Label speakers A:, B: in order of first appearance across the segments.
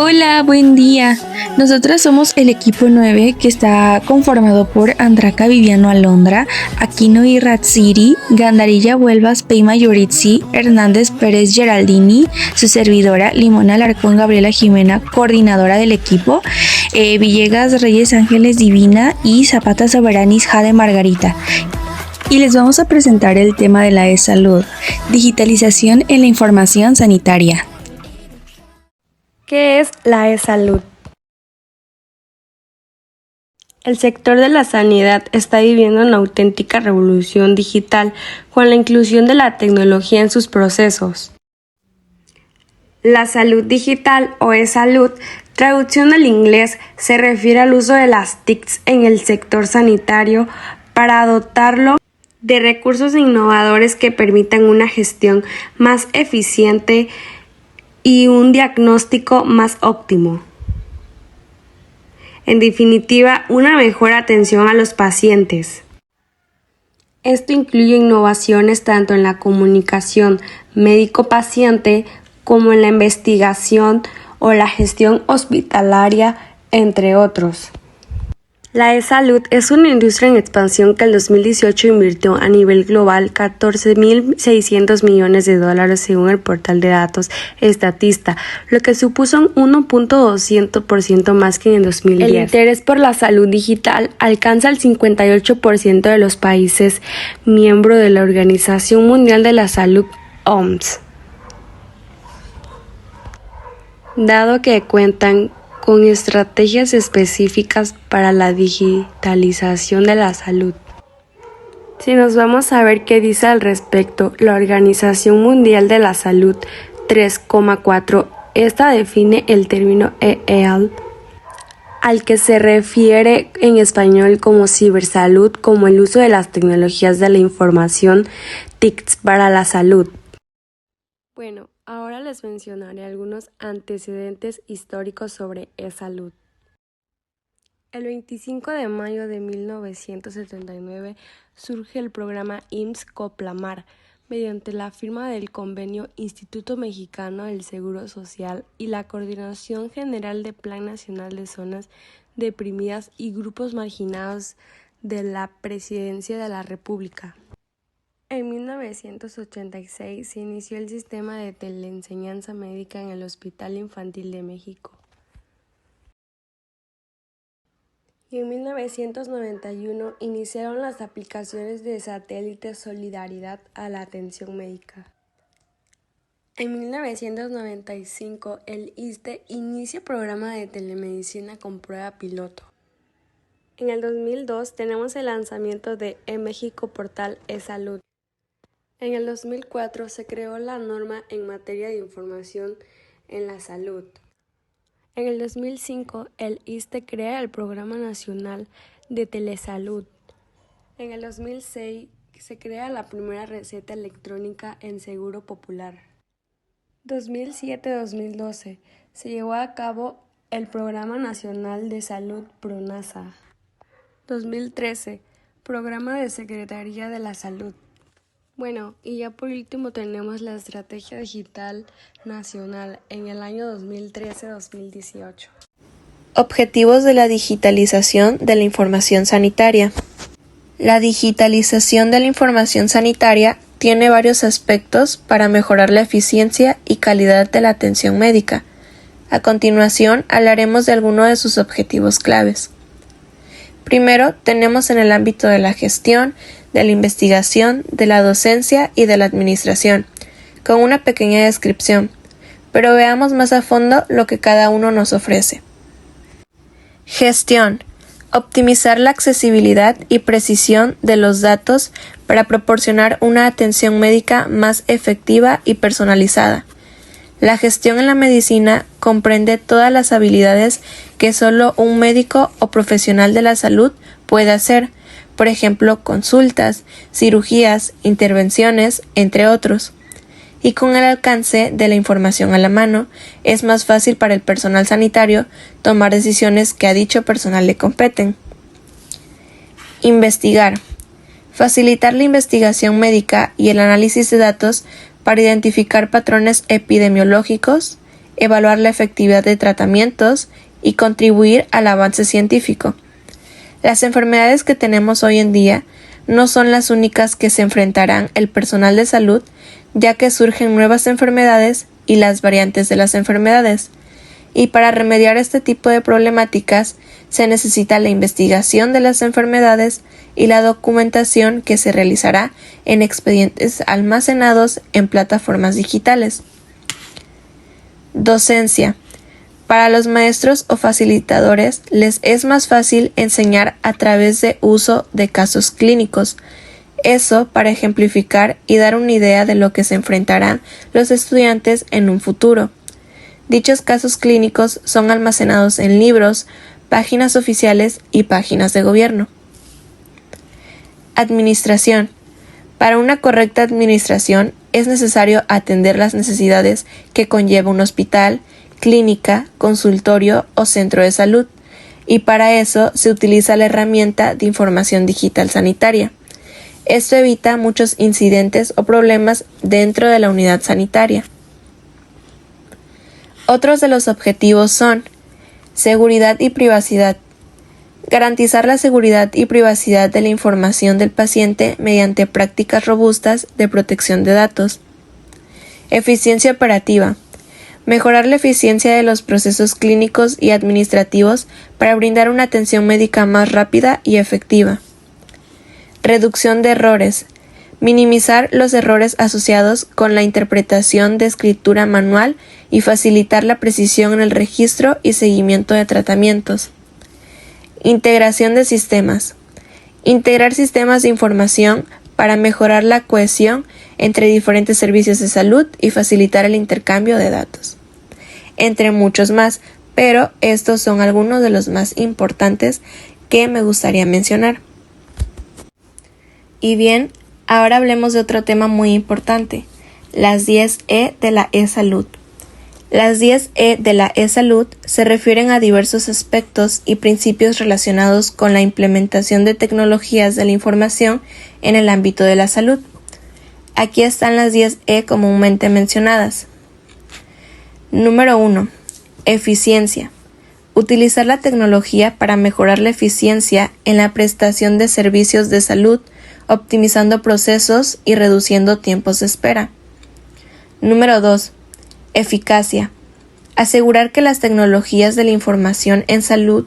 A: Hola, buen día. Nosotras somos el equipo 9 que está conformado por Andraka Viviano Alondra, Aquino y Ratsiri, Gandarilla Huelvas Peima Yoritzi, Hernández Pérez Geraldini, su servidora Limón Alarcón Gabriela Jimena, coordinadora del equipo, Villegas Reyes Ángeles Divina y Zapata Soberanis Jade Margarita. Y les vamos a presentar el tema de la e-salud, digitalización en la información sanitaria.
B: ¿Qué es la e-salud? El sector de la sanidad está viviendo una auténtica revolución digital con la inclusión de la tecnología en sus procesos. La salud digital o e-salud, traducción al inglés, se refiere al uso de las TICs en el sector sanitario para dotarlo de recursos innovadores que permitan una gestión más eficiente y un diagnóstico más óptimo. En definitiva, una mejor atención a los pacientes. Esto incluye innovaciones tanto en la comunicación médico-paciente como en la investigación o la gestión hospitalaria, entre otros. La e-salud es una industria en expansión que el 2018 invirtió a nivel global $14.600 millones según el portal de datos Statista, lo que supuso un 1.200% más que en el 2010. El interés por la salud digital alcanza el 58% de los países miembros de la Organización Mundial de la Salud, OMS, dado que cuentan con estrategias específicas para la digitalización de la salud. Si nos vamos a ver qué dice al respecto la Organización Mundial de la Salud 3,4, esta define el término e-health, al que se refiere en español como cibersalud, como el uso de las tecnologías de la información TICs para la salud. Bueno, ahora les mencionaré algunos antecedentes históricos sobre e-salud. El 25 de mayo de 1979 surge el programa IMSS-Coplamar, mediante la firma del convenio Instituto Mexicano del Seguro Social y la Coordinación General de Plan Nacional de Zonas Deprimidas y Grupos Marginados de la Presidencia de la República. En 1986 se inició el sistema de teleenseñanza médica en el Hospital Infantil de México. Y en 1991 iniciaron las aplicaciones de satélite Solidaridad a la atención médica. En 1995 el ISSSTE inicia programa de telemedicina con prueba piloto. En el 2002 tenemos el lanzamiento de eMéxico Portal e-Salud. En el 2004 se creó la norma en materia de información en la salud. En el 2005 el ISSSTE crea el Programa Nacional de Telesalud. En el 2006 se crea la primera receta electrónica en Seguro Popular. 2007-2012 se llevó a cabo el Programa Nacional de Salud PRONASA. 2013 Programa de Secretaría de la Salud. Bueno, y ya por último tenemos la Estrategia Digital Nacional en el año 2013-2018.
C: Objetivos de la digitalización de la información sanitaria. La digitalización de la información sanitaria tiene varios aspectos para mejorar la eficiencia y calidad de la atención médica. A continuación, hablaremos de algunos de sus objetivos claves. Primero, tenemos en el ámbito de la gestión, de la investigación, de la docencia y de la administración, con una pequeña descripción, pero veamos más a fondo lo que cada uno nos ofrece. Gestión. Optimizar la accesibilidad y precisión de los datos para proporcionar una atención médica más efectiva y personalizada. La gestión en la medicina comprende todas las habilidades que solo un médico o profesional de la salud puede hacer, por ejemplo, consultas, cirugías, intervenciones, entre otros. Y con el alcance de la información a la mano, es más fácil para el personal sanitario tomar decisiones que a dicho personal le competen. Investigar. Facilitar la investigación médica y el análisis de datos para identificar patrones epidemiológicos, evaluar la efectividad de tratamientos y contribuir al avance científico. Las enfermedades que tenemos hoy en día no son las únicas que se enfrentarán el personal de salud, ya que surgen nuevas enfermedades y las variantes de las enfermedades. Y para remediar este tipo de problemáticas se necesita la investigación de las enfermedades y la documentación que se realizará en expedientes almacenados en plataformas digitales. Docencia. Para los maestros o facilitadores les es más fácil enseñar a través de uso de casos clínicos. Eso para ejemplificar y dar una idea de lo que se enfrentarán los estudiantes en un futuro. Dichos casos clínicos son almacenados en libros, páginas oficiales y páginas de gobierno. Administración. Para una correcta administración es necesario atender las necesidades que conlleva un hospital, clínica, consultorio o centro de salud, y para eso se utiliza la herramienta de información digital sanitaria. Esto evita muchos incidentes o problemas dentro de la unidad sanitaria. Otros de los objetivos son seguridad y privacidad. Garantizar la seguridad y privacidad de la información del paciente mediante prácticas robustas de protección de datos. Eficiencia operativa. Mejorar la eficiencia de los procesos clínicos y administrativos para brindar una atención médica más rápida y efectiva. Reducción de errores. Minimizar los errores asociados con la interpretación de escritura manual y facilitar la precisión en el registro y seguimiento de tratamientos. Integración de sistemas. Integrar sistemas de información para mejorar la cohesión entre diferentes servicios de salud y facilitar el intercambio de datos. Entre muchos más, pero estos son algunos de los más importantes que me gustaría mencionar. Y bien, ahora hablemos de otro tema muy importante, las 10E de la e-salud. Las 10E de la e-salud se refieren a diversos aspectos y principios relacionados con la implementación de tecnologías de la información en el ámbito de la salud. Aquí están las 10E comúnmente mencionadas. Número 1. Eficiencia. Utilizar la tecnología para mejorar la eficiencia en la prestación de servicios de salud, optimizando procesos y reduciendo tiempos de espera. Número 2. Eficacia. Asegurar que las tecnologías de la información en salud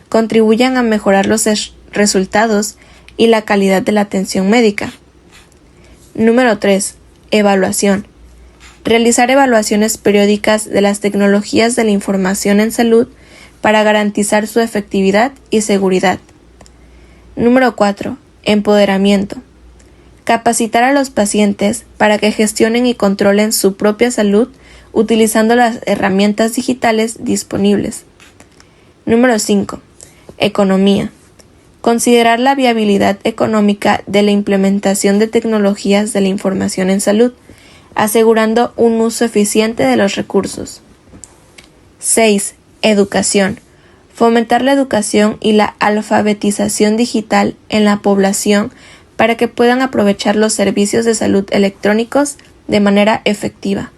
C: contribuyan a mejorar los resultados y la calidad de la atención médica. Número 3. Evaluación. Realizar evaluaciones periódicas de las tecnologías de la información en salud para garantizar su efectividad y seguridad. Número 4. Empoderamiento. Capacitar a los pacientes para que gestionen y controlen su propia salud utilizando las herramientas digitales disponibles. Número 5. Economía. Considerar la viabilidad económica de la implementación de tecnologías de la información en salud, asegurando un uso eficiente de los recursos. 6. Educación. Fomentar la educación y la alfabetización digital en la población para que puedan aprovechar los servicios de salud electrónicos de manera efectiva.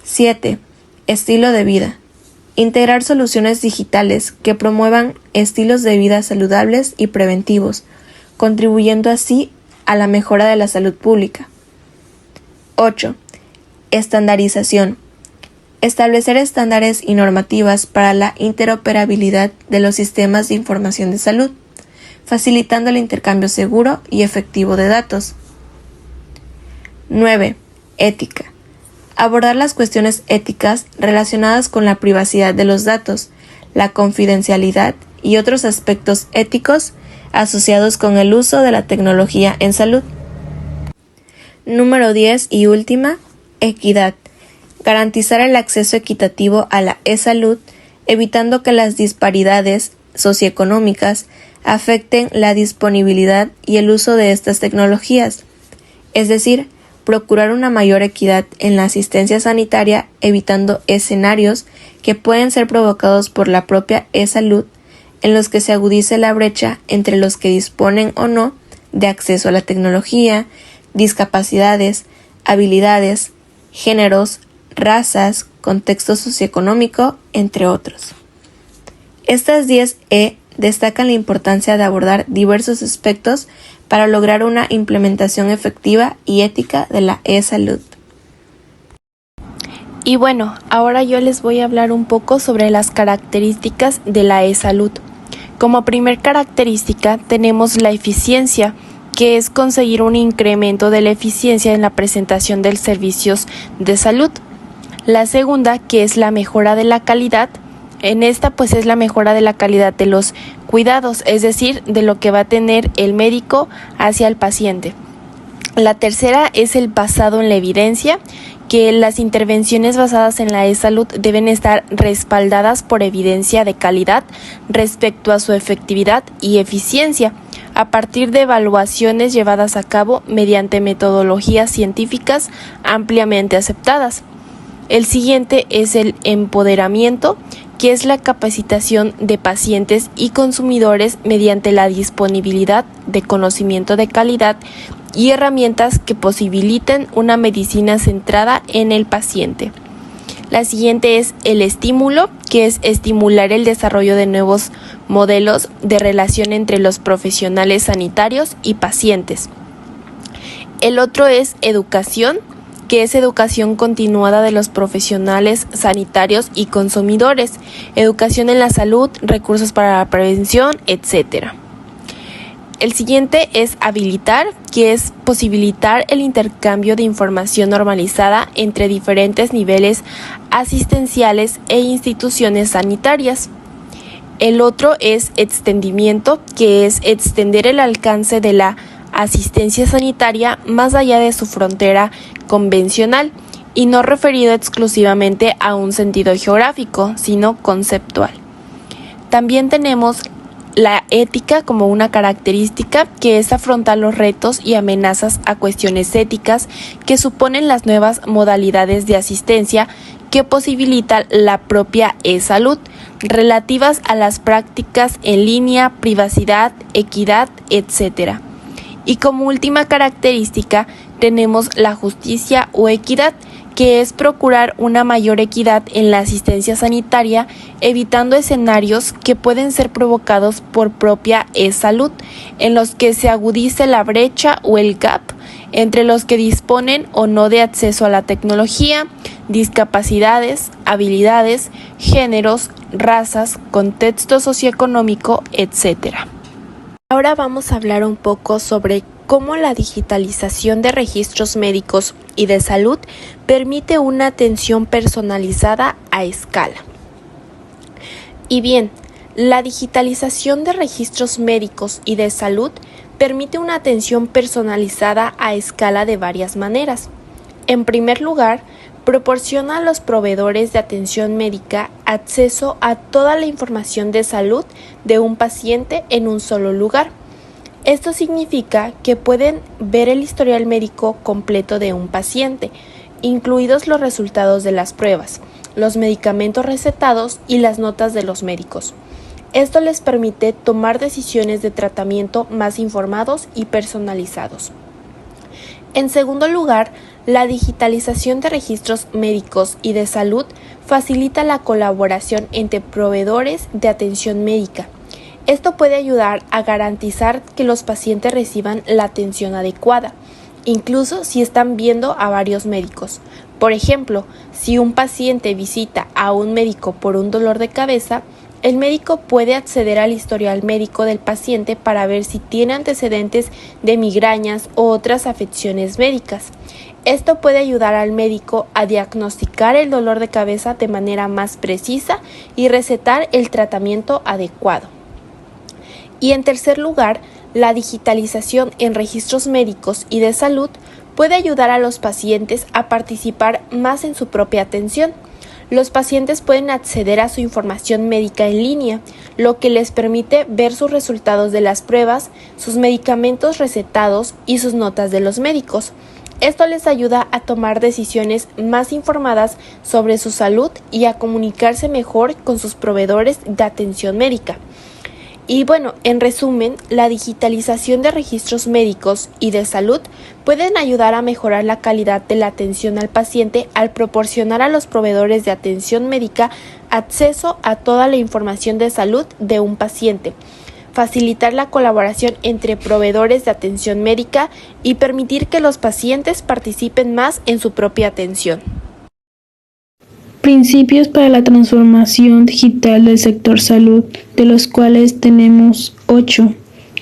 C: 7. Estilo de vida. Integrar soluciones digitales que promuevan estilos de vida saludables y preventivos, contribuyendo así a la mejora de la salud pública. 8. Estandarización. Establecer estándares y normativas para la interoperabilidad de los sistemas de información de salud, facilitando el intercambio seguro y efectivo de datos. 9. Ética. Abordar las cuestiones éticas relacionadas con la privacidad de los datos, la confidencialidad y otros aspectos éticos asociados con el uso de la tecnología en salud. Número 10 y última, equidad. Garantizar el acceso equitativo a la e-salud, evitando que las disparidades socioeconómicas afecten la disponibilidad y el uso de estas tecnologías, es decir, procurar una mayor equidad en la asistencia sanitaria, evitando escenarios que pueden ser provocados por la propia e-salud, en los que se agudice la brecha entre los que disponen o no de acceso a la tecnología, discapacidades, habilidades, géneros, razas, contexto socioeconómico, entre otros. Estas 10E destacan la importancia de abordar diversos aspectos para lograr una implementación efectiva y ética de la e-salud.
B: Y bueno, ahora yo les voy a hablar un poco sobre las características de la e-salud. Como primer característica tenemos la eficiencia, que es conseguir un incremento de la eficiencia en la presentación de servicios de salud. La segunda, que es la mejora de la calidad. En esta pues es la mejora de la calidad de los cuidados, es decir, de lo que va a tener el médico hacia el paciente. La tercera es el basado en la evidencia, que las intervenciones basadas en la e-salud deben estar respaldadas por evidencia de calidad respecto a su efectividad y eficiencia, a partir de evaluaciones llevadas a cabo mediante metodologías científicas ampliamente aceptadas. El siguiente es el empoderamiento, que es la capacitación de pacientes y consumidores mediante la disponibilidad de conocimiento de calidad y herramientas que posibiliten una medicina centrada en el paciente. La siguiente es el estímulo, que es estimular el desarrollo de nuevos modelos de relación entre los profesionales sanitarios y pacientes. El otro es educación, que es educación continuada de los profesionales sanitarios y consumidores, educación en la salud, recursos para la prevención, etc. El siguiente es habilitar, que es posibilitar el intercambio de información normalizada entre diferentes niveles asistenciales e instituciones sanitarias. El otro es extendimiento, que es extender el alcance de la asistencia sanitaria más allá de su frontera convencional y no referido exclusivamente a un sentido geográfico, sino conceptual. También tenemos la ética como una característica, que es afrontar los retos y amenazas a cuestiones éticas que suponen las nuevas modalidades de asistencia que posibilitan la propia e-salud, relativas a las prácticas en línea, privacidad, equidad, etc. Y como última característica tenemos la justicia o equidad, que es procurar una mayor equidad en la asistencia sanitaria, evitando escenarios que pueden ser provocados por propia e-salud, en los que se agudice la brecha o el gap entre los que disponen o no de acceso a la tecnología, discapacidades, habilidades, géneros, razas, contexto socioeconómico, etc. Ahora vamos a hablar un poco sobre cómo la digitalización de registros médicos y de salud permite una atención personalizada a escala. Y bien, la digitalización de registros médicos y de salud permite una atención personalizada a escala de varias maneras. En primer lugar, proporciona a los proveedores de atención médica acceso a toda la información de salud de un paciente en un solo lugar. Esto significa que pueden ver el historial médico completo de un paciente, incluidos los resultados de las pruebas, los medicamentos recetados y las notas de los médicos. Esto les permite tomar decisiones de tratamiento más informados y personalizados. En segundo lugar, la digitalización de registros médicos y de salud facilita la colaboración entre proveedores de atención médica. Esto puede ayudar a garantizar que los pacientes reciban la atención adecuada, incluso si están viendo a varios médicos. Por ejemplo, si un paciente visita a un médico por un dolor de cabeza, el médico puede acceder al historial médico del paciente para ver si tiene antecedentes de migrañas u otras afecciones médicas. Esto puede ayudar al médico a diagnosticar el dolor de cabeza de manera más precisa y recetar el tratamiento adecuado. Y en tercer lugar, la digitalización en registros médicos y de salud puede ayudar a los pacientes a participar más en su propia atención. Los pacientes pueden acceder a su información médica en línea, lo que les permite ver sus resultados de las pruebas, sus medicamentos recetados y sus notas de los médicos. Esto les ayuda a tomar decisiones más informadas sobre su salud y a comunicarse mejor con sus proveedores de atención médica.
D: Y bueno, en resumen, la digitalización de registros médicos y de salud pueden ayudar a mejorar la calidad de la atención al paciente al proporcionar a los proveedores de atención médica acceso a toda la información de salud de un paciente, facilitar la colaboración entre proveedores de atención médica y permitir que los pacientes participen más en su propia atención.
E: Principios para la transformación digital del sector salud, de los cuales tenemos 8,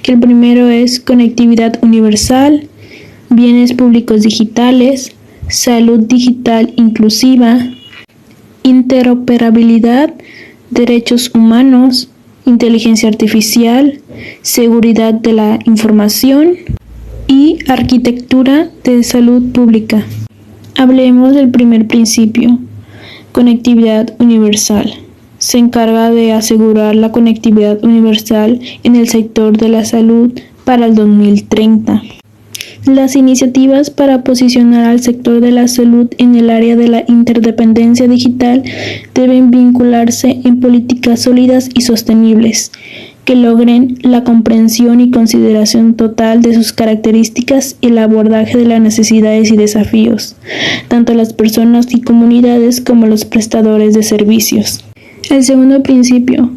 E: que el primero es conectividad universal, bienes públicos digitales, salud digital inclusiva, interoperabilidad, derechos humanos, inteligencia artificial, seguridad de la información y arquitectura de salud pública. Hablemos del primer principio. Conectividad universal. Se encarga de asegurar la conectividad universal en el sector de la salud para el 2030. Las iniciativas para posicionar al sector de la salud en el área de la interdependencia digital deben vincularse en políticas sólidas y sostenibles, que logren la comprensión y consideración total de sus características y el abordaje de las necesidades y desafíos, tanto las personas y comunidades como los prestadores de servicios. El segundo principio,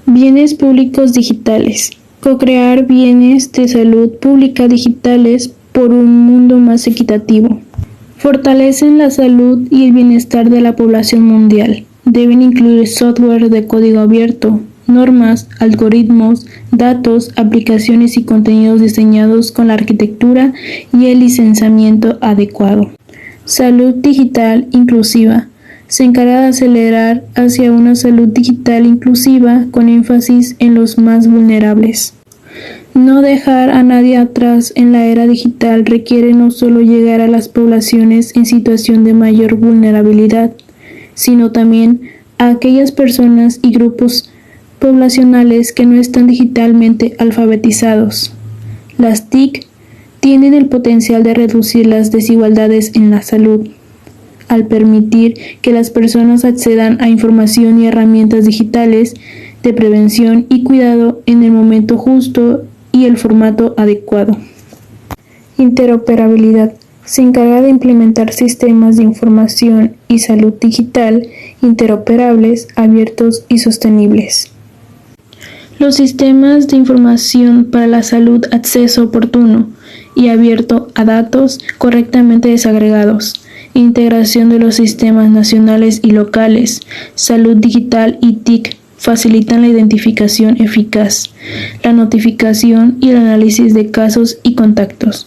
E: bienes públicos digitales. Co-crear bienes de salud pública digitales por un mundo más equitativo. Fortalecen la salud y el bienestar de la población mundial. Deben incluir software de código abierto, normas, algoritmos, datos, aplicaciones y contenidos diseñados con la arquitectura y el licenciamiento adecuado. Salud digital inclusiva. Se encarga de acelerar hacia una salud digital inclusiva con énfasis en los más vulnerables. No dejar a nadie atrás en la era digital requiere no solo llegar a las poblaciones en situación de mayor vulnerabilidad, sino también a aquellas personas y grupos poblacionales que no están digitalmente alfabetizados. Las TIC tienen el potencial de reducir las desigualdades en la salud, al permitir que las personas accedan a información y herramientas digitales de prevención y cuidado en el momento justo y el formato adecuado. Interoperabilidad. Se encarga de implementar sistemas de información y salud digital interoperables, abiertos y sostenibles. Los sistemas de información para la salud, acceso oportuno y abierto a datos correctamente desagregados, integración de los sistemas nacionales y locales, salud digital y TIC facilitan la identificación eficaz, la notificación y el análisis de casos y contactos,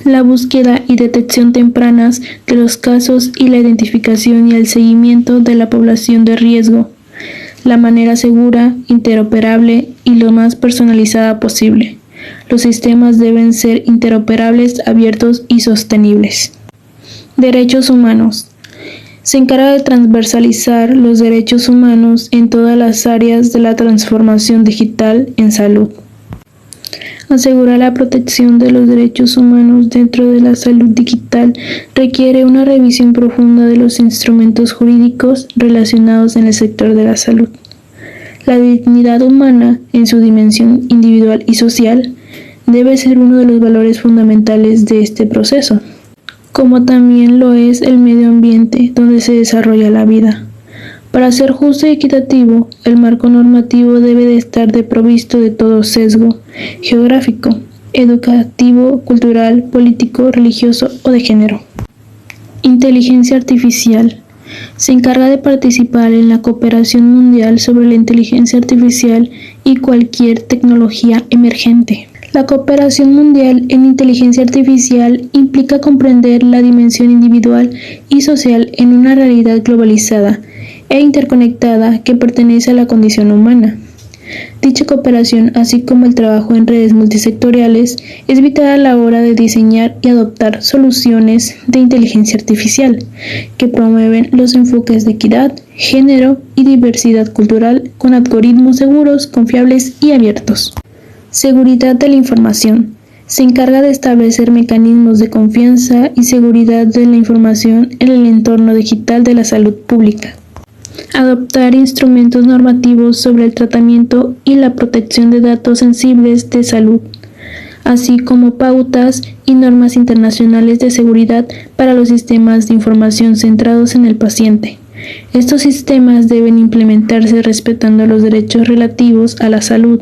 E: la búsqueda y detección tempranas de los casos y la identificación y el seguimiento de la población de riesgo, la manera segura, interoperable y lo más personalizada posible. Los sistemas deben ser interoperables, abiertos y sostenibles. Derechos humanos. Se encarga de transversalizar los derechos humanos en todas las áreas de la transformación digital en salud. Asegurar la protección de los derechos humanos dentro de la salud digital requiere una revisión profunda de los instrumentos jurídicos relacionados en el sector de la salud. La dignidad humana, en su dimensión individual y social, debe ser uno de los valores fundamentales de este proceso, como también lo es el medio ambiente donde se desarrolla la vida. Para ser justo y equitativo, el marco normativo debe de estar desprovisto de todo sesgo geográfico, educativo, cultural, político, religioso o de género. Inteligencia artificial. Se encarga de participar en la cooperación mundial sobre la inteligencia artificial y cualquier tecnología emergente. La cooperación mundial en inteligencia artificial implica comprender la dimensión individual y social en una realidad globalizada e interconectada que pertenece a la condición humana. Dicha cooperación, así como el trabajo en redes multisectoriales, es vital a la hora de diseñar y adoptar soluciones de inteligencia artificial que promueven los enfoques de equidad, género y diversidad cultural con algoritmos seguros, confiables y abiertos. Seguridad de la información. Se encarga de establecer mecanismos de confianza y seguridad de la información en el entorno digital de la salud pública. adoptar instrumentos normativos sobre el tratamiento y la protección de datos sensibles de salud, así como pautas y normas internacionales de seguridad para los sistemas de información centrados en el paciente. Estos sistemas deben implementarse respetando los derechos relativos a la salud,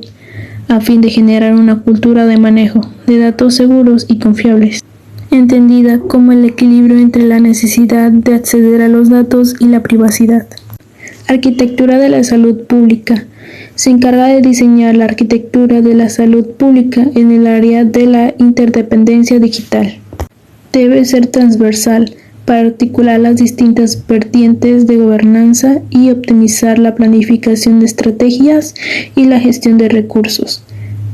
E: a fin de generar una cultura de manejo de datos seguros y confiables, entendida como el equilibrio entre la necesidad de acceder a los datos y la privacidad. Arquitectura de la salud pública. Se encarga de diseñar la arquitectura de la salud pública en el área de la interdependencia digital. Debe ser transversal para articular las distintas vertientes de gobernanza y optimizar la planificación de estrategias y la gestión de recursos.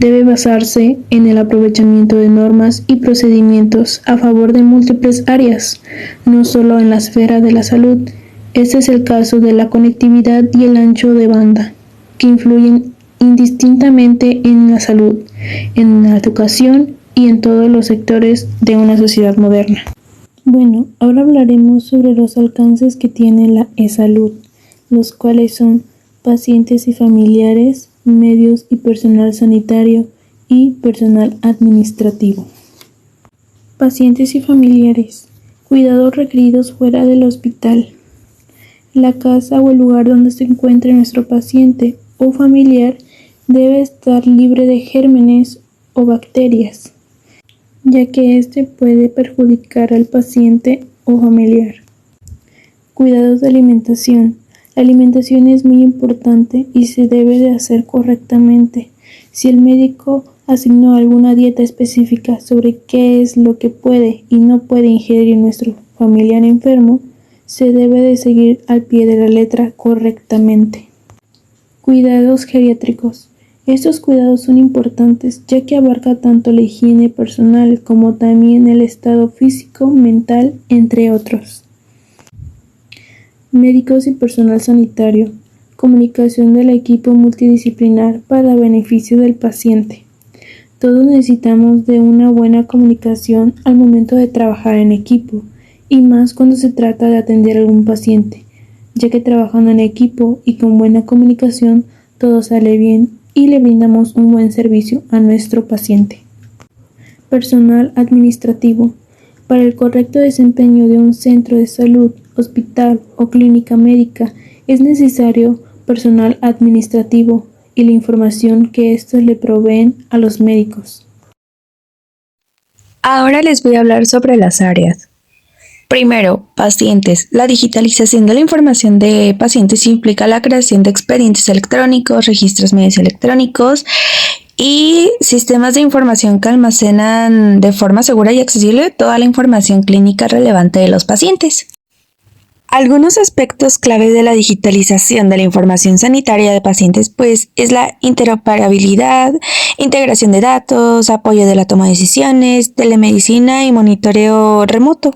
E: Debe basarse en el aprovechamiento de normas y procedimientos a favor de múltiples áreas, no solo en la esfera de la salud. Este es el caso de la conectividad y el ancho de banda, que influyen indistintamente en la salud, en la educación y en todos los sectores de una sociedad moderna. Bueno, ahora hablaremos sobre los alcances que tiene la e-salud, los cuales son pacientes y familiares, medios y personal sanitario y personal administrativo. Pacientes y familiares. Cuidados requeridos fuera del hospital. La casa o el lugar donde se encuentre nuestro paciente o familiar debe estar libre de gérmenes o bacterias, ya que este puede perjudicar al paciente o familiar. Cuidados de alimentación. La alimentación es muy importante y se debe de hacer correctamente. Si el médico asignó alguna dieta específica sobre qué es lo que puede y no puede ingerir nuestro familiar enfermo, se debe de seguir al pie de la letra correctamente. Cuidados geriátricos. Estos cuidados son importantes ya que abarca tanto la higiene personal como también el estado físico, mental, entre otros. Médicos y personal sanitario. Comunicación del equipo multidisciplinar para beneficio del paciente. Todos necesitamos de una buena comunicación al momento de trabajar en equipo, y más cuando se trata de atender a algún paciente, ya que trabajando en equipo y con buena comunicación todo sale bien y le brindamos un buen servicio a nuestro paciente. Personal administrativo. Para el correcto desempeño de un centro de salud, hospital o clínica médica es necesario personal administrativo y la información que estos le proveen a los médicos.
A: Ahora les voy a hablar sobre las áreas. Primero, pacientes. La digitalización de la información de pacientes implica la creación de expedientes electrónicos, registros médicos electrónicos y sistemas de información que almacenan de forma segura y accesible toda la información clínica relevante de los pacientes. Algunos aspectos clave de la digitalización de la información sanitaria de pacientes es la interoperabilidad, integración de datos, apoyo de la toma de decisiones, telemedicina y monitoreo remoto.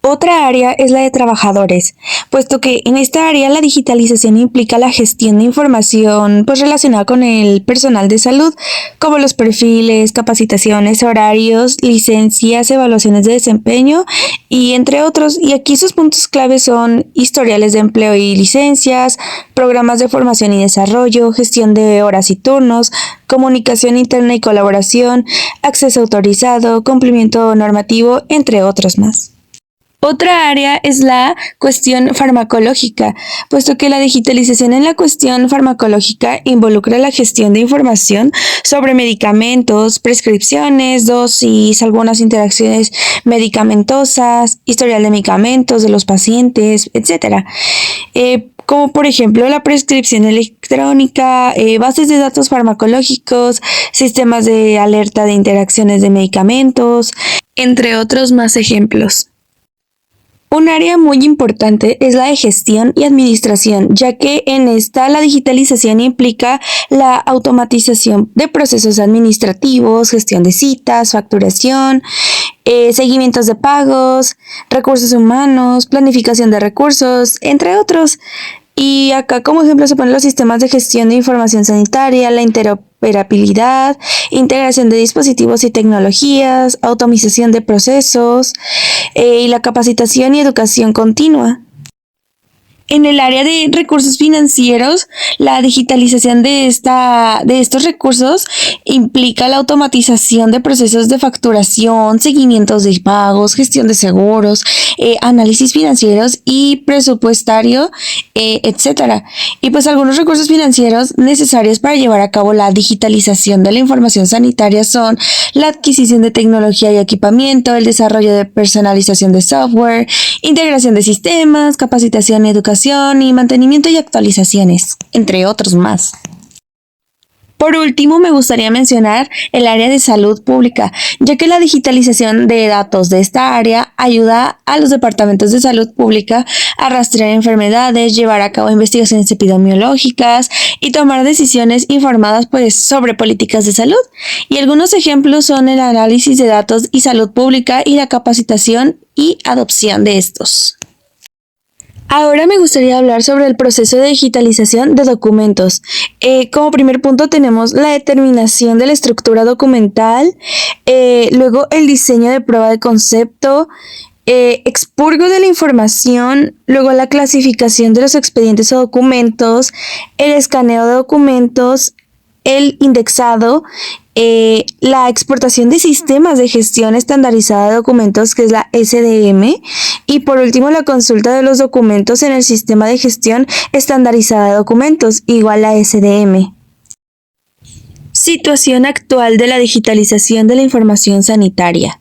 A: Otra área es la de trabajadores, puesto que en esta área la digitalización implica la gestión de información relacionada con el personal de salud, como los perfiles, capacitaciones, horarios, licencias, evaluaciones de desempeño y entre otros. Y aquí sus puntos claves son historiales de empleo y licencias, programas de formación y desarrollo, gestión de horas y turnos, comunicación interna y colaboración, acceso autorizado, cumplimiento normativo, entre otros más. Otra área es la cuestión farmacológica, puesto que la digitalización en la cuestión farmacológica involucra la gestión de información sobre medicamentos, prescripciones, dosis, algunas interacciones medicamentosas, historial de medicamentos de los pacientes, etc. Como por ejemplo la prescripción electrónica, bases de datos farmacológicos, sistemas de alerta de interacciones de medicamentos, entre otros más ejemplos. Un área muy importante es la de gestión y administración, ya que en esta la digitalización implica la automatización de procesos administrativos, gestión de citas, facturación, seguimientos de pagos, recursos humanos, planificación de recursos, entre otros. Y acá como ejemplo se ponen los sistemas de gestión de información sanitaria, la interoperabilidad, integración de dispositivos y tecnologías, automatización de procesos y la capacitación y educación continua. En el área de recursos financieros, la digitalización de estos recursos implica la automatización de procesos de facturación, seguimientos de pagos, gestión de seguros, análisis financieros y presupuestario, etcétera. Y pues algunos recursos financieros necesarios para llevar a cabo la digitalización de la información sanitaria son la adquisición de tecnología y equipamiento, el desarrollo de personalización de software, integración de sistemas, capacitación y educación y mantenimiento y actualizaciones, entre otros más. Por último, me gustaría mencionar el área de salud pública, ya que la digitalización de datos de esta área ayuda a los departamentos de salud pública a rastrear enfermedades, llevar a cabo investigaciones epidemiológicas y tomar decisiones informadas sobre políticas de salud. Y algunos ejemplos son el análisis de datos y salud pública y la capacitación y adopción de estos. Ahora me gustaría hablar sobre el proceso de digitalización de documentos. Como primer punto tenemos la determinación de la estructura documental, luego el diseño de prueba de concepto, expurgo de la información, luego la clasificación de los expedientes o documentos, el escaneo de documentos, el indexado, la exportación de sistemas de gestión estandarizada de documentos, que es la SDM, y por último la consulta de los documentos en el sistema de gestión estandarizada de documentos, igual a SDM. Situación actual de la digitalización de la información sanitaria.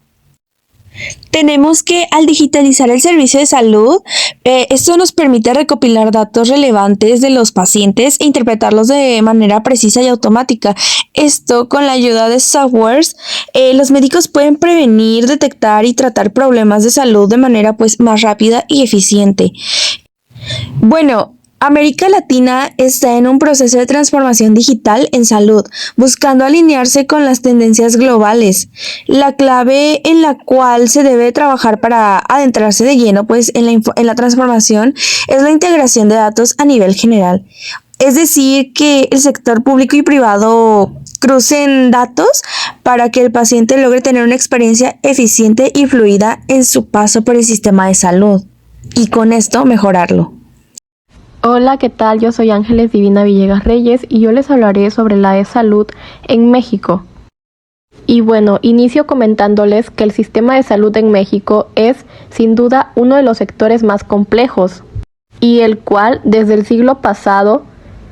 A: Tenemos que al digitalizar el servicio de salud, esto nos permite recopilar datos relevantes de los pacientes e interpretarlos de manera precisa y automática. Esto con la ayuda de softwares, los médicos pueden prevenir, detectar y tratar problemas de salud de manera más rápida y eficiente. Bueno, América Latina está en un proceso de transformación digital en salud, buscando alinearse con las tendencias globales. La clave en la cual se debe trabajar para adentrarse de lleno en la transformación es la integración de datos a nivel general. Es decir, que el sector público y privado crucen datos para que el paciente logre tener una experiencia eficiente y fluida en su paso por el sistema de salud y con esto mejorarlo.
F: Hola, ¿qué tal? Yo soy Ángeles Divina Villegas Reyes y yo les hablaré sobre la e-salud en México. Y bueno, inicio comentándoles que el sistema de salud en México es, sin duda, uno de los sectores más complejos y el cual, desde el siglo pasado,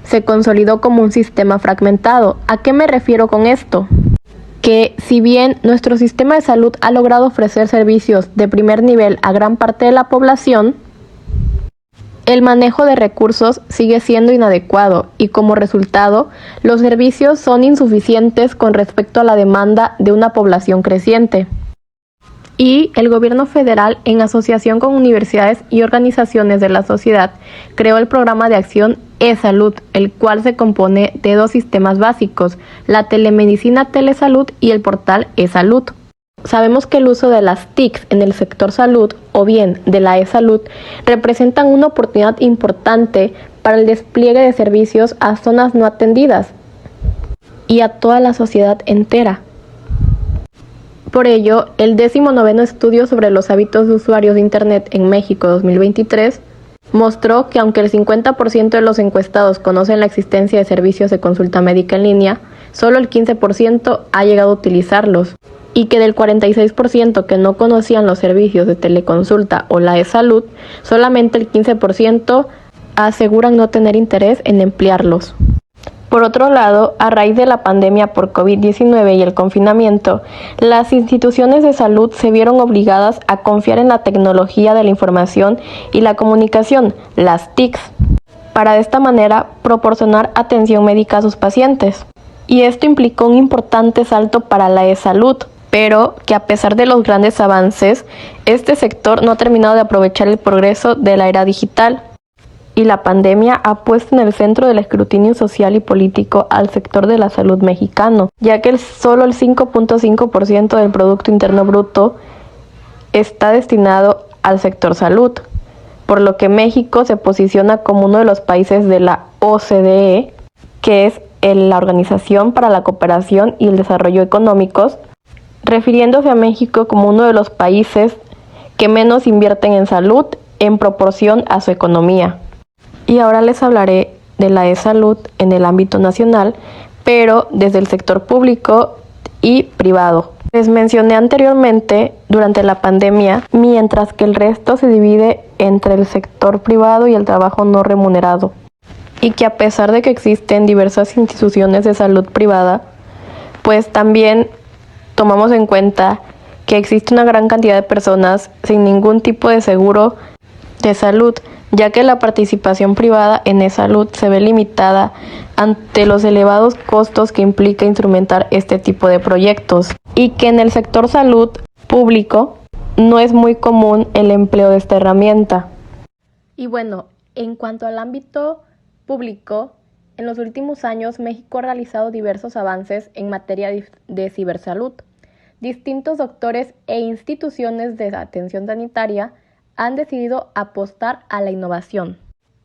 F: se consolidó como un sistema fragmentado. ¿A qué me refiero con esto? Que si bien nuestro sistema de salud ha logrado ofrecer servicios de primer nivel a gran parte de la población, el manejo de recursos sigue siendo inadecuado y como resultado, los servicios son insuficientes con respecto a la demanda de una población creciente. Y el gobierno federal, en asociación con universidades y organizaciones de la sociedad, creó el programa de acción e-salud, el cual se compone de dos sistemas básicos, la telemedicina telesalud y el portal e-salud. Sabemos que el uso de las TICs en el sector salud o bien de la e-salud representan una oportunidad importante para el despliegue de servicios a zonas no atendidas y a toda la sociedad entera. Por ello, el 19º estudio sobre los hábitos de usuarios de Internet en México 2023 mostró que aunque el 50% de los encuestados conocen la existencia de servicios de consulta médica en línea, solo el 15% ha llegado a utilizarlos. Y que del 46% que no conocían los servicios de teleconsulta o la e-salud, solamente el 15% aseguran no tener interés en emplearlos. Por otro lado, a raíz de la pandemia por COVID-19 y el confinamiento, las instituciones de salud se vieron obligadas a confiar en la tecnología de la información y la comunicación, las TICs, para de esta manera proporcionar atención médica a sus pacientes. Y esto implicó un importante salto para la e-salud, pero que a pesar de los grandes avances, este sector no ha terminado de aprovechar el progreso de la era digital. Y la pandemia ha puesto en el centro del escrutinio social y político al sector de la salud mexicano, ya que solo el 5.5% del Producto Interno Bruto está destinado al sector salud, por lo que México se posiciona como uno de los países de la OCDE, que es la Organización para la Cooperación y el Desarrollo Económicos, refiriéndose a México como uno de los países que menos invierten en salud en proporción a su economía. Y ahora les hablaré de la e-salud en el ámbito nacional, pero desde el sector público y privado. Les mencioné anteriormente, durante la pandemia, mientras que el resto se divide entre el sector privado y el trabajo no remunerado. Y que a pesar de que existen diversas instituciones de salud privada, pues también tomamos en cuenta que existe una gran cantidad de personas sin ningún tipo de seguro de salud, ya que la participación privada en e-salud se ve limitada ante los elevados costos que implica instrumentar este tipo de proyectos, y que en el sector salud público no es muy común el empleo de esta herramienta. Y bueno, en cuanto al ámbito público, en los últimos años México ha realizado diversos avances en materia de cibersalud. Distintos doctores e instituciones de atención sanitaria han decidido apostar a la innovación.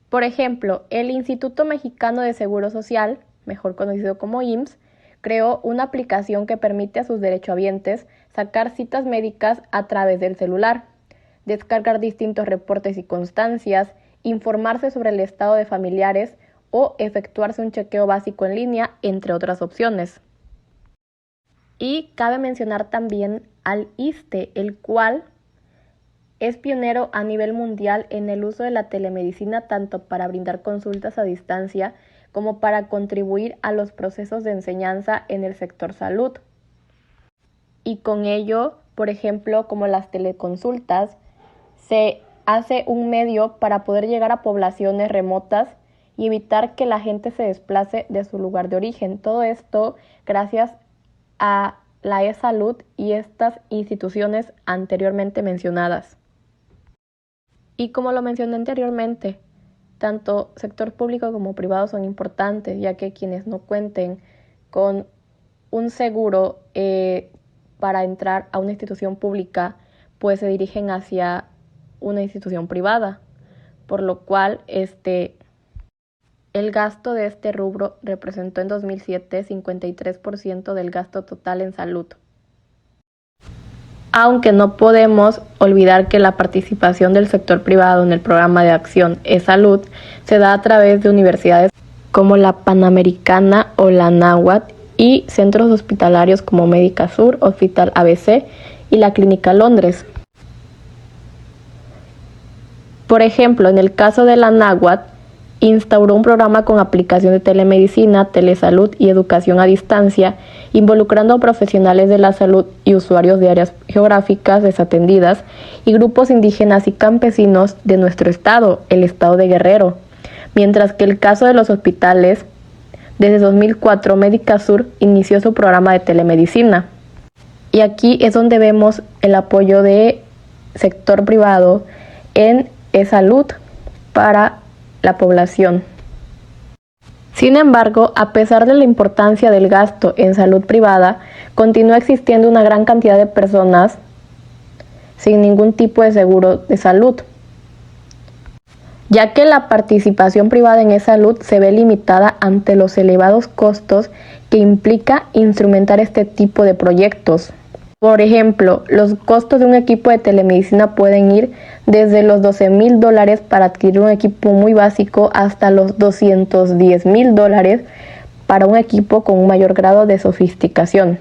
F: Por ejemplo, el Instituto Mexicano de Seguro Social, mejor conocido como IMSS, creó una aplicación que permite a sus derechohabientes sacar citas médicas a través del celular, descargar distintos reportes y constancias, informarse sobre el estado de familiares o efectuarse un chequeo básico en línea, entre otras opciones. Y cabe mencionar también al ISSSTE, el cual es pionero a nivel mundial en el uso de la telemedicina tanto para brindar consultas a distancia como para contribuir a los procesos de enseñanza en el sector salud. Y con ello, por ejemplo, como las teleconsultas, se hace un medio para poder llegar a poblaciones remotas y evitar que la gente se desplace de su lugar de origen. Todo esto gracias a la e-salud y estas instituciones anteriormente mencionadas. Y como lo mencioné anteriormente, tanto sector público como privado son importantes, ya que quienes no cuenten con un seguro para entrar a una institución pública, pues se dirigen hacia una institución privada, por lo cual el gasto de este rubro representó en 2007 53% del gasto total en salud. Aunque no podemos olvidar que la participación del sector privado en el programa de acción e-salud se da a través de universidades como la Panamericana o la Anáhuac y centros hospitalarios como Médica Sur, Hospital ABC y la Clínica Londres. Por ejemplo, en el caso de la Anáhuac, instauró un programa con aplicación de telemedicina, telesalud y educación a distancia, involucrando a profesionales de la salud y usuarios de áreas geográficas desatendidas y grupos indígenas y campesinos de nuestro estado, el estado de Guerrero. Mientras que el caso de los hospitales, desde 2004 Médica Sur inició su programa de telemedicina. Y aquí es donde vemos el apoyo de sector privado en e-salud para la población. Sin embargo, a pesar de la importancia del gasto en salud privada, continúa existiendo una gran cantidad de personas sin ningún tipo de seguro de salud, ya que la participación privada en e-salud se ve limitada ante los elevados costos que implica instrumentar este tipo de proyectos. Por ejemplo, los costos de un equipo de telemedicina pueden ir desde los $12,000 para adquirir un equipo muy básico hasta los $210,000 para un equipo con un mayor grado de sofisticación.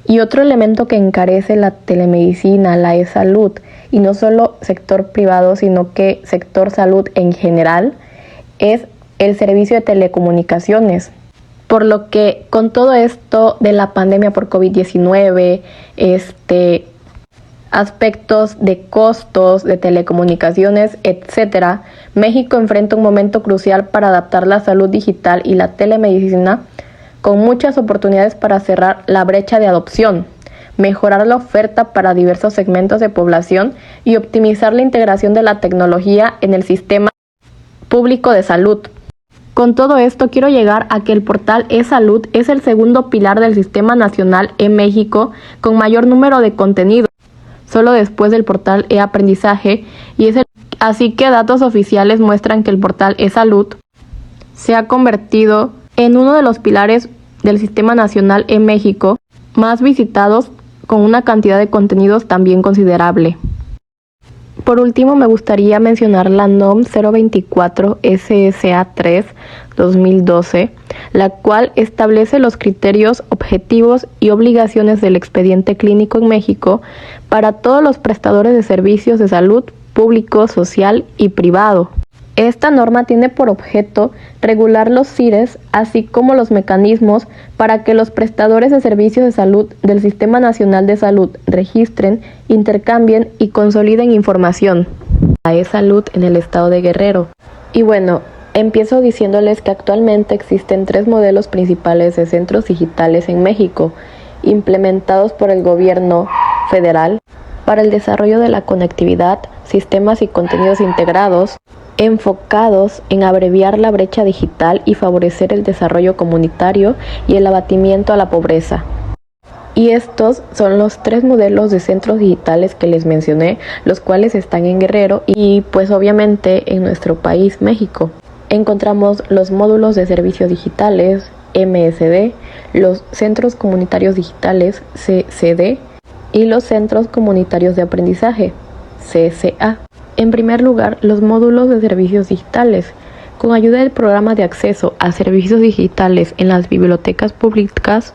F: Y otro elemento que encarece la telemedicina, la e-salud, y no solo sector privado, sino que sector salud en general, es el servicio de telecomunicaciones. Por lo que con todo esto de la pandemia por COVID-19, aspectos de costos de telecomunicaciones, etcétera, México enfrenta un momento crucial para adaptar la salud digital y la telemedicina, con muchas oportunidades para cerrar la brecha de adopción, mejorar la oferta para diversos segmentos de población y optimizar la integración de la tecnología en el sistema público de salud. Con todo esto quiero llegar a que el portal e-salud es el segundo pilar del Sistema Nacional e-México con mayor número de contenidos, solo después del portal e-aprendizaje, así que datos oficiales muestran que el portal e-salud se ha convertido en uno de los pilares del Sistema Nacional e-México más visitados, con una cantidad de contenidos también considerable. Por último, me gustaría mencionar la NOM 024 SSA3 2012, la cual establece los criterios, objetivos y obligaciones del expediente clínico en México para todos los prestadores de servicios de salud público, social y privado. Esta norma tiene por objeto regular los CIRES, así como los mecanismos para que los prestadores de servicios de salud del Sistema Nacional de Salud registren, intercambien y consoliden información. La e-salud en el estado de Guerrero. Y bueno, empiezo diciéndoles que actualmente existen 3 modelos principales de centros digitales en México, implementados por el gobierno federal para el desarrollo de la conectividad, sistemas y contenidos integrados, enfocados en abreviar la brecha digital y favorecer el desarrollo comunitario y el abatimiento a la pobreza. Y estos son los 3 modelos de centros digitales que les mencioné, los cuales están en Guerrero y pues obviamente en nuestro país, México. Encontramos los módulos de servicios digitales, MSD, los centros comunitarios digitales, CCD, y los centros comunitarios de aprendizaje, CCA. En primer lugar, los módulos de servicios digitales. Con ayuda del programa de acceso a servicios digitales en las bibliotecas públicas,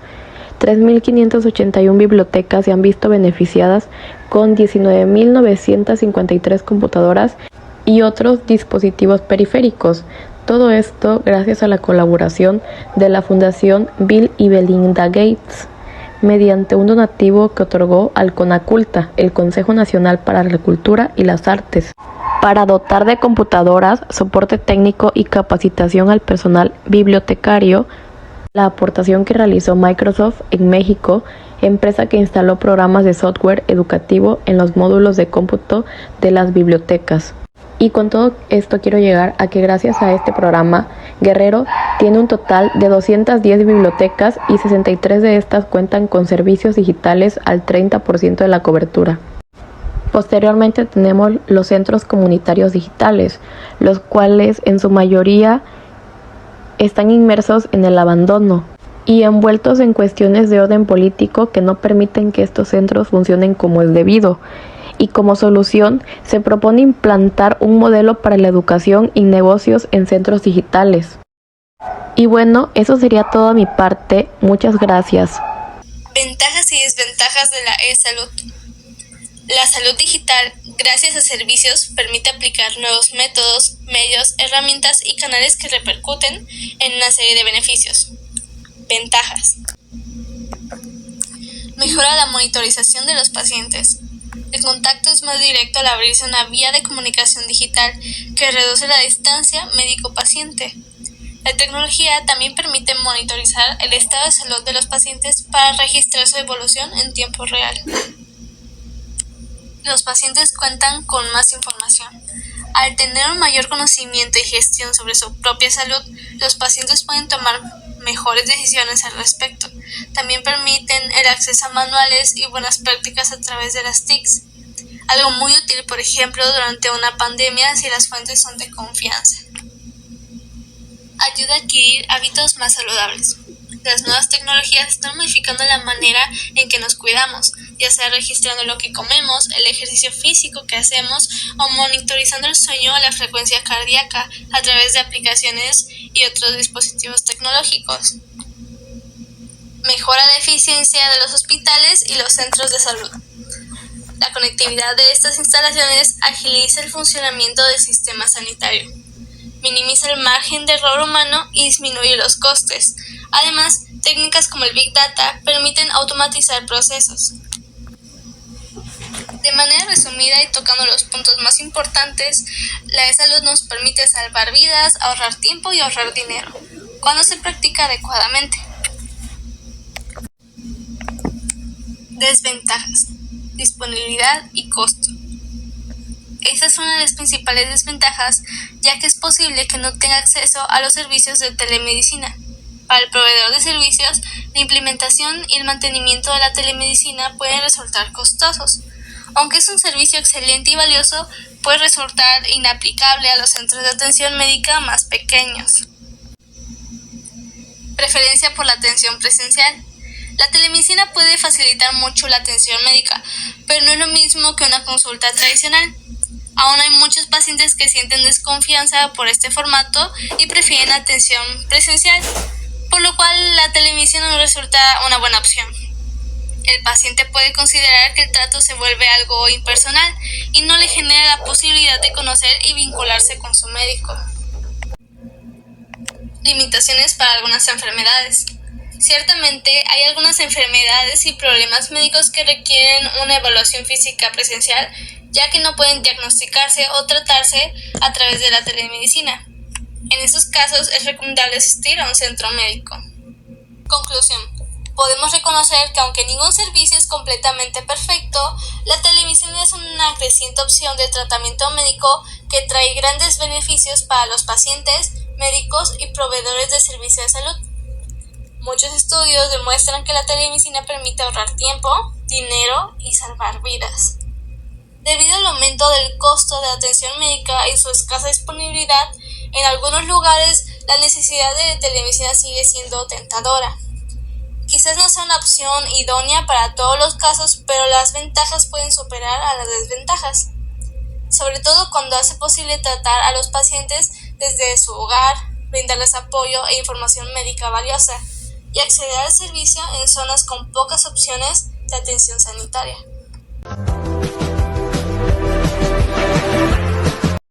F: 3.581 bibliotecas se han visto beneficiadas con 19.953 computadoras y otros dispositivos periféricos. Todo esto gracias a la colaboración de la Fundación Bill y Melinda Gates, mediante un donativo que otorgó al CONACULTA, el Consejo Nacional para la Cultura y las Artes, para dotar de computadoras, soporte técnico y capacitación al personal bibliotecario. La aportación que realizó Microsoft en México, empresa que instaló programas de software educativo en los módulos de cómputo de las bibliotecas. Y con todo esto quiero llegar a que gracias a este programa, Guerrero tiene un total de 210 bibliotecas y 63 de estas cuentan con servicios digitales al 30% de la cobertura. Posteriormente tenemos los centros comunitarios digitales, los cuales en su mayoría están inmersos en el abandono y envueltos en cuestiones de orden político que no permiten que estos centros funcionen como es debido. Y como solución, se propone implantar un modelo para la educación y negocios en centros digitales. Y bueno, eso sería todo de mi parte. Muchas gracias.
G: Ventajas y desventajas de la e-salud. La salud digital, gracias a servicios, permite aplicar nuevos métodos, medios, herramientas y canales que repercuten en una serie de beneficios. Ventajas. Mejora la monitorización de los pacientes. El contacto es más directo al abrirse una vía de comunicación digital que reduce la distancia médico-paciente. La tecnología también permite monitorizar el estado de salud de los pacientes para registrar su evolución en tiempo real. Los pacientes cuentan con más información. Al tener un mayor conocimiento y gestión sobre su propia salud, los pacientes pueden tomar mejores decisiones al respecto. También permiten el acceso a manuales y buenas prácticas a través de las TICs, algo muy útil, por ejemplo, durante una pandemia si las fuentes son de confianza. Ayuda a adquirir hábitos más saludables. Las nuevas tecnologías están modificando la manera en que nos cuidamos, ya sea registrando lo que comemos, el ejercicio físico que hacemos o monitorizando el sueño o la frecuencia cardíaca a través de aplicaciones y otros dispositivos tecnológicos. Mejora la eficiencia de los hospitales y los centros de salud. La conectividad de estas instalaciones agiliza el funcionamiento del sistema sanitario, minimiza el margen de error humano y disminuye los costes. Además, técnicas como el Big Data permiten automatizar procesos. De manera resumida y tocando los puntos más importantes, la e-salud nos permite salvar vidas, ahorrar tiempo y ahorrar dinero, cuando se practica adecuadamente. Desventajas: disponibilidad y costo. Esta es una de las principales desventajas, ya que es posible que no tenga acceso a los servicios de telemedicina. Para el proveedor de servicios, la implementación y el mantenimiento de la telemedicina pueden resultar costosos. Aunque es un servicio excelente y valioso, puede resultar inaplicable a los centros de atención médica más pequeños. Preferencia por la atención presencial. La telemedicina puede facilitar mucho la atención médica, pero no es lo mismo que una consulta tradicional. Aún hay muchos pacientes que sienten desconfianza por este formato y prefieren atención presencial, por lo cual la telemedicina no resulta una buena opción. El paciente puede considerar que el trato se vuelve algo impersonal y no le genera la posibilidad de conocer y vincularse con su médico. Limitaciones para algunas enfermedades. Ciertamente hay algunas enfermedades y problemas médicos que requieren una evaluación física presencial, ya que no pueden diagnosticarse o tratarse a través de la telemedicina. En esos casos es recomendable asistir a un centro médico. Conclusión. Podemos reconocer que aunque ningún servicio es completamente perfecto, la telemedicina es una creciente opción de tratamiento médico que trae grandes beneficios para los pacientes, médicos y proveedores de servicios de salud. Muchos estudios demuestran que la telemedicina permite ahorrar tiempo, dinero y salvar vidas. Debido al aumento del costo de atención médica y su escasa disponibilidad, en algunos lugares la necesidad de telemedicina sigue siendo tentadora. Quizás no sea una opción idónea para todos los casos, pero las ventajas pueden superar a las desventajas, sobre todo cuando hace posible tratar a los pacientes desde su hogar, brindarles apoyo e información médica valiosa y acceder al servicio en zonas con pocas opciones de atención sanitaria.